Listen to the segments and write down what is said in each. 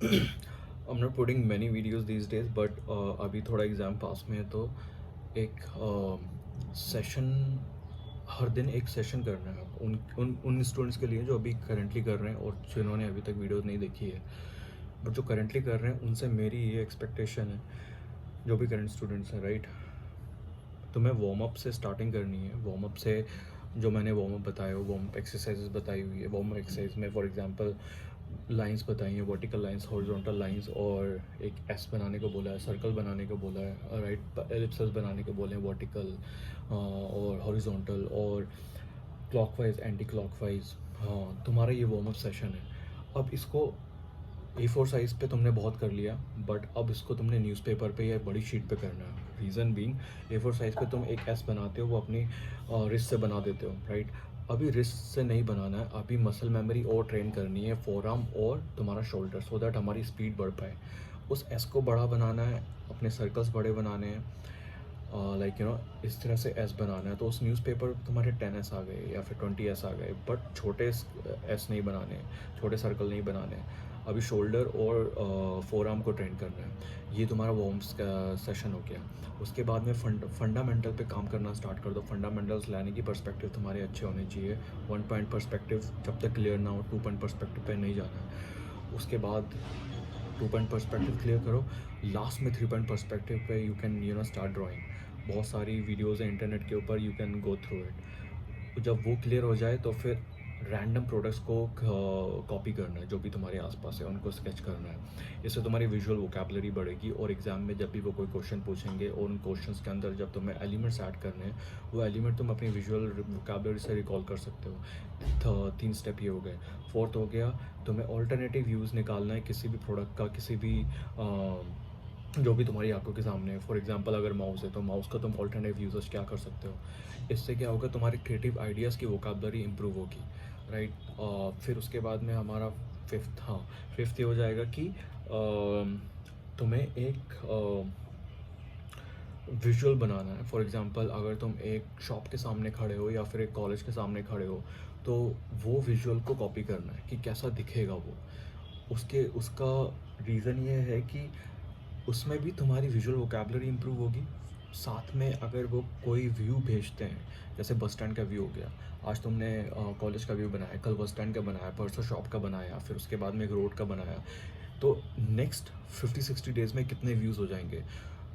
I'm not putting many videos these days, but अभी थोड़ा exam pass में है तो एक सेशन हर दिन एक सेशन करना है उन उन उन स्टूडेंट्स के लिए जो अभी करेंटली कर रहे हैं और जिन्होंने अभी तक वीडियोस नहीं देखी है। बट जो करेंटली कर रहे हैं उनसे मेरी ये एक्सपेक्टेशन है, जो भी करंट स्टूडेंट्स हैं, राइट। तुम्हें वार्म अप से स्टार्टिंग करनी है। वार्म अप से जो मैंने वार्म अप बताया हो, वार्म अप एक्सरसाइजेस बताई हुई है। वार्म अप एक्सरसाइज में फॉर एग्जांपल लाइंस बताई हैं, वर्टिकल लाइंस, हॉरिजॉन्टल लाइंस, और एक एस बनाने को बोला है, सर्कल बनाने को बोला है, राइट, एलिप्सेस बनाने को बोले हैं, वर्टिकल और हॉरिजॉन्टल, और क्लॉकवाइज, एंटी क्लॉकवाइज। हाँ, तुम्हारा ये वार्म अप सेशन है। अब इसको A4 साइज़ पे तुमने बहुत कर लिया, बट अब इसको तुमने न्यूज़पेपर पे या बड़ी शीट पे करना है। रीज़न बीइंग, A4 साइज़ पे तुम एक एस बनाते हो, वो अपनी रिस्ट से बना देते हो, राइट। अभी रिस्ट से नहीं बनाना है, अभी मसल मेमोरी और ट्रेन करनी है, फोर आर्म और तुम्हारा शोल्डर, सो दैट हमारी स्पीड बढ़ पाए। उस एस को बड़ा बनाना है, अपने सर्कल्स बड़े बनाने हैं, लाइक इस तरह से एस बनाना है। तो उस न्यूज़पेपर तुम्हारे 10 एस आ गए या फिर 20 एस आ गए, बट छोटे एस नहीं बनाने हैं, छोटे सर्कल नहीं बनाने हैं। अभी शोल्डर और फोर आर्म को ट्रेन करना है। ये तुम्हारा वॉर्म्स का सेशन हो गया। उसके बाद में फंडामेंटल पे काम करना स्टार्ट कर दो। फंडामेंटल्स लाने की पर्सपेक्टिव तुम्हारे अच्छे होने चाहिए। 1 पॉइंट पर्सपेक्टिव जब तक क्लियर ना हो, 2 पॉइंट पर्सपेक्टिव पे नहीं जाना है। उसके बाद 2 पॉइंट पर्सपेक्टिव क्लियर करो। लास्ट में 3 पॉइंट पर्सपेक्टिव पे यू कैन स्टार्ट ड्राइंग। बहुत सारी वीडियोज़ हैं इंटरनेट के ऊपर, you can go through it. जब वो क्लियर हो जाए तो फिर रैंडम प्रोडक्ट्स को कॉपी करना है, जो भी तुम्हारे आसपास है उनको स्केच करना है। इससे तुम्हारी विजुअल वोकैबुलरी बढ़ेगी, और एग्जाम में जब भी वो कोई क्वेश्चन पूछेंगे और उन क्वेश्चंस के अंदर जब तुम्हें एलिमेंट्स ऐड करने हैं, वो एलिमेंट तुम अपनी विजुअल वोकैबुलरी से रिकॉल कर सकते हो। 3 स्टेप ये हो गए। फोर्थ हो गया, तुम्हें ऑल्टरनेटिव यूज़ निकालना है किसी भी प्रोडक्ट का, किसी भी जो भी तुम्हारी आंखों के सामने है। फॉर एग्जांपल अगर माउस है तो माउस का तुम ऑल्टरनेटिव यूजेस क्या कर सकते हो। इससे क्या होगा, तुम्हारी क्रिएटिव आइडियाज़ की वोकैबुलरी इंप्रूव होगी, राइट। फिर उसके बाद में हमारा फिफ्थ ये हो जाएगा कि तुम्हें एक विजुअल बनाना है। फॉर एग्जांपल अगर तुम एक शॉप के सामने खड़े हो या फिर एक कॉलेज के सामने खड़े हो, तो वो विजुअल को कॉपी करना है कि कैसा दिखेगा वो। उसका रीज़न ये है कि उसमें भी तुम्हारी विजुअल वोकैबुलरी इंप्रूव होगी। साथ में अगर वो कोई व्यू भेजते हैं, जैसे बस स्टैंड का व्यू हो गया, आज तुमने कॉलेज का व्यू बनाया, कल बस स्टैंड का बनाया, परसों शॉप का बनाया, फिर उसके बाद में एक रोड का बनाया, तो नेक्स्ट 50-60 डेज़ में कितने व्यूज़ हो जाएंगे।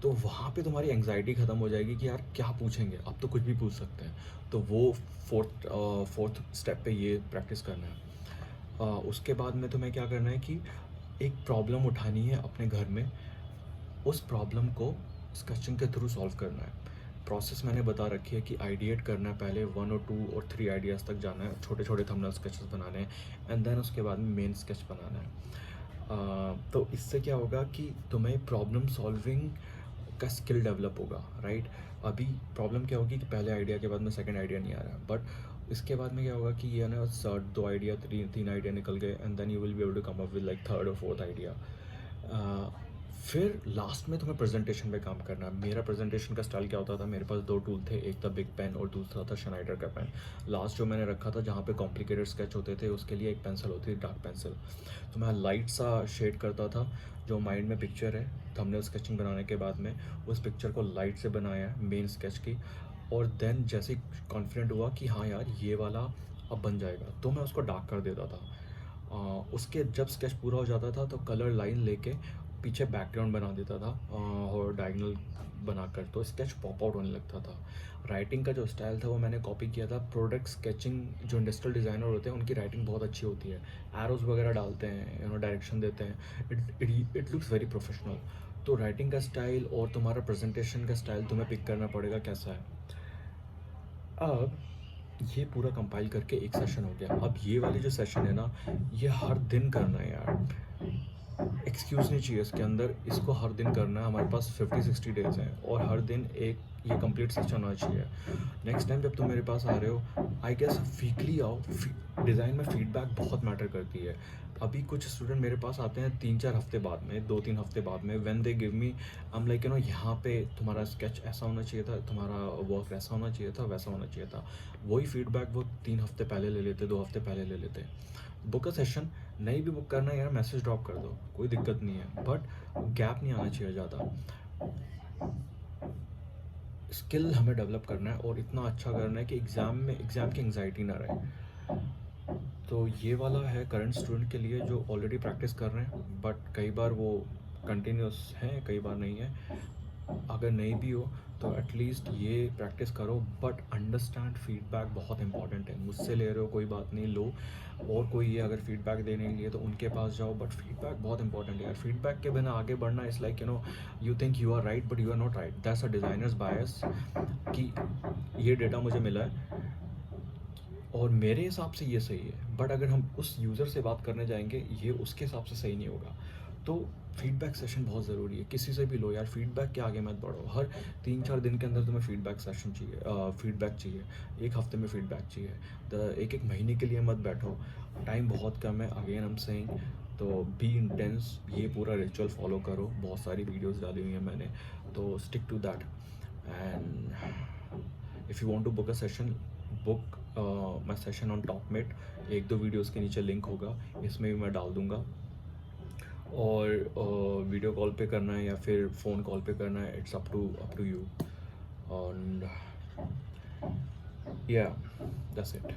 तो वहाँ पे तुम्हारी एंग्जाइटी ख़त्म हो जाएगी कि यार क्या पूछेंगे, अब तो कुछ भी पूछ सकते हैं। तो वो फोर्थ स्टेप पे ये प्रैक्टिस करना है। उसके बाद में तुम्हें क्या करना है कि एक प्रॉब्लम उठानी है अपने घर में, उस प्रॉब्लम को स्केचिंग के थ्रू सॉल्व करना है। प्रोसेस मैंने बता रखी है कि आइडिएट करना है, पहले 1 और 2 और 3 आइडियाज़ तक जाना है, छोटे छोटे थंबनेल स्केचेस बनाने हैं, एंड देन उसके बाद में मेन स्केच बनाना है। तो इससे क्या होगा कि तुम्हें प्रॉब्लम सॉल्विंग का स्किल डेवलप होगा, राइट। अभी प्रॉब्लम क्या होगी कि पहले आइडिया के बाद में सेकंड आइडिया नहीं आ रहा, बट इसके बाद में क्या होगा कि ये ना 2 आइडिया, तीन आइडिया निकल गए, and then you will be able to come up with like third और फोर्थ आइडिया। फिर लास्ट में तुम्हें प्रेजेंटेशन पे काम करना है। मेरा प्रेजेंटेशन का स्टाइल क्या होता था, मेरे पास 2 टूल थे, एक था बिग पेन और दूसरा था शनाइडर का पेन। लास्ट जो मैंने रखा था जहाँ पे कॉम्प्लिकेटेड स्केच होते थे, उसके लिए एक पेंसिल होती थी, डार्क पेंसिल। तो मैं लाइट सा शेड करता था, जो माइंड में पिक्चर है थंबनेल स्केचिंग बनाने के बाद में, उस पिक्चर को लाइट से बनाया है मेन स्केच की। और देन जैसे कॉन्फिडेंट हुआ कि हाँ यार ये वाला अब बन जाएगा, तो मैं उसको डार्क कर देता था। उसके जब स्केच पूरा हो जाता था तो कलर लाइन लेके पीछे बैकग्राउंड बना देता था, और डायगनल बनाकर, तो स्केच पॉप आउट होने लगता था। राइटिंग का जो स्टाइल था वो मैंने कॉपी किया था प्रोडक्ट स्केचिंग। जो इंडस्ट्रियल डिज़ाइनर होते हैं उनकी राइटिंग बहुत अच्छी होती है, एरोज वगैरह डालते हैं, डायरेक्शन देते हैं, इट लुक्स वेरी प्रोफेशनल। तो राइटिंग का स्टाइल और तुम्हारा प्रेजेंटेशन का स्टाइल तुम्हें पिक करना पड़ेगा कैसा है। अब ये पूरा कंपाइल करके एक सेशन हो गया। अब ये वाली जो सेशन है ना, ये हर दिन करना है यार, एक्सक्यूज़ नहीं चाहिए इसके अंदर, इसको हर दिन करना है। हमारे पास 50-60 डेज़ हैं और हर दिन एक ये कंप्लीट सेशन होना चाहिए। नेक्स्ट टाइम जब तुम मेरे पास आ रहे हो, आई गेस वीकली आओ। डिज़ाइन में फीडबैक बहुत मैटर करती है। अभी कुछ स्टूडेंट मेरे पास आते हैं 3-4 हफ्ते बाद में, 2-3 हफ्ते बाद में, when they give me, I am like यहाँ पे तुम्हारा स्केच ऐसा होना चाहिए था, तुम्हारा वर्क ऐसा होना चाहिए था, वैसा होना चाहिए था। वही फीडबैक वो 3 हफ्ते पहले ले लेते, 2 हफ्ते पहले ले लेते। बुक अ सेशन, नहीं भी बुक करना है यार मैसेज ड्रॉप कर दो, कोई दिक्कत नहीं है, बट गैप नहीं आना चाहिए ज़्यादा। स्किल हमें डेवलप करना है और इतना अच्छा करना है कि एग्ज़ाम की एंग्जाइटी ना रहे। तो ये वाला है करंट स्टूडेंट के लिए जो ऑलरेडी प्रैक्टिस कर रहे हैं, बट कई बार वो कंटिन्यूस हैं, कई बार नहीं है। अगर नहीं भी हो तो एटलीस्ट ये प्रैक्टिस करो, बट अंडरस्टैंड फीडबैक बहुत इंपॉर्टेंट है। मुझसे ले रहे हो कोई बात नहीं, लो, और कोई ये अगर फीडबैक देने के लिए तो उनके पास जाओ, बट फीडबैक बहुत इंपॉर्टेंट है यार। फीडबैक के बिना आगे बढ़ना is like you think you are right but you are not right, that's a designer's bias कि ये डेटा मुझे मिला है और मेरे हिसाब से ये सही है, बट अगर हम उस यूज़र से बात करने जाएंगे ये उसके हिसाब से सही नहीं होगा। तो फीडबैक सेशन बहुत ज़रूरी है, किसी से भी लो यार, फीडबैक के आगे मत बढ़ो। हर 3-4 दिन के अंदर तुम्हें फीडबैक सेशन चाहिए, फीडबैक चाहिए, एक हफ्ते में फीडबैक चाहिए, एक एक महीने के लिए मत बैठो, टाइम बहुत कम है, अगेन आई एम सेइंग। तो बी इंटेंस, ये पूरा रिचुअल फॉलो करो, बहुत सारी वीडियोस डाली हुई हैं मैंने, तो stick to that. And if you want to book a session, book my session on Topmate, एक दो वीडियोस के नीचे लिंक होगा, इसमें भी मैं डाल दूंगा। और वीडियो कॉल पे करना है या फिर फ़ोन कॉल पे करना है, it's up to you. And या दैट्स इट।